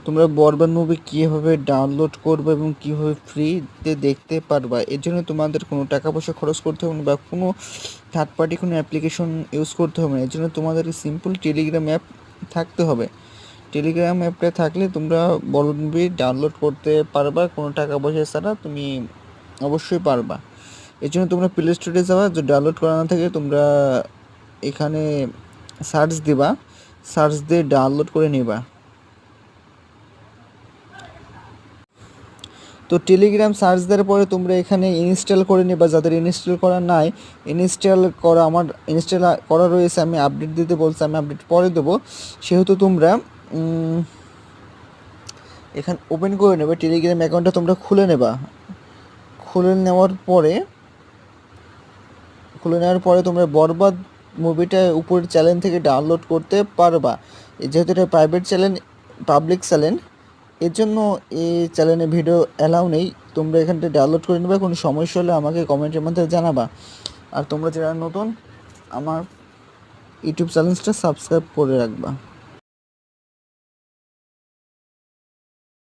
তোমরা বরবাদ মুভি কীভাবে ডাউনলোড করবে এবং কীভাবে ফ্রিতে দেখতে পারবা, এর জন্য তোমাদের কোনো টাকা পয়সা খরচ করতে হবে না বা কোনো থার্ড পার্টি কোনো অ্যাপ্লিকেশন ইউজ করতে হবে না। এর জন্য তোমাদের সিম্পল টেলিগ্রাম অ্যাপ থাকতে হবে। টেলিগ্রাম অ্যাপটা থাকলে তোমরা বরবাদ মুভি ডাউনলোড করতে পারবা কোনো টাকা পয়সা ছাড়া, তুমি অবশ্যই পারবা। এর জন্য তোমরা প্লে স্টোরে যাবা, যে ডাউনলোড করা না থাকে তোমরা এখানে সার্চ দিবা, সার্চ দিয়ে ডাউনলোড করে নিবা। তো টেলিগ্রাম সার্চ দেওয়ার পরে তোমরা এখানে ইনস্টল করে নেবা, যাদের ইনস্টল করা নাই। ইনস্টল করা আমার ইনস্টল করা রয়েছে, আমি আপডেট দিতে বলছি, আমি আপডেট পরে দেবো। সেহেতু তোমরা এখানে ওপেন করে নেবে, টেলিগ্রাম অ্যাকাউন্টটা তোমরা খুলে নেবা। খুলে নেওয়ার পরে তোমরা বরবাদ মুভিটা উপরের চ্যানেল থেকে ডাউনলোড করতে পারবা। যেহেতু এটা প্রাইভেট চ্যানেল, পাবলিক চ্যানেল, এর জন্য এই চ্যানেলে ভিডিও অ্যালাউ নেই। তোমরা এখানটা ডাউনলোড করে নেবে, কোনো সমস্যা হলে আমাকে কমেন্টের মধ্যে জানাবা। আর তোমরা যারা নতুন, আমার ইউটিউব চ্যানেলটা সাবস্ক্রাইব করে রাখবা।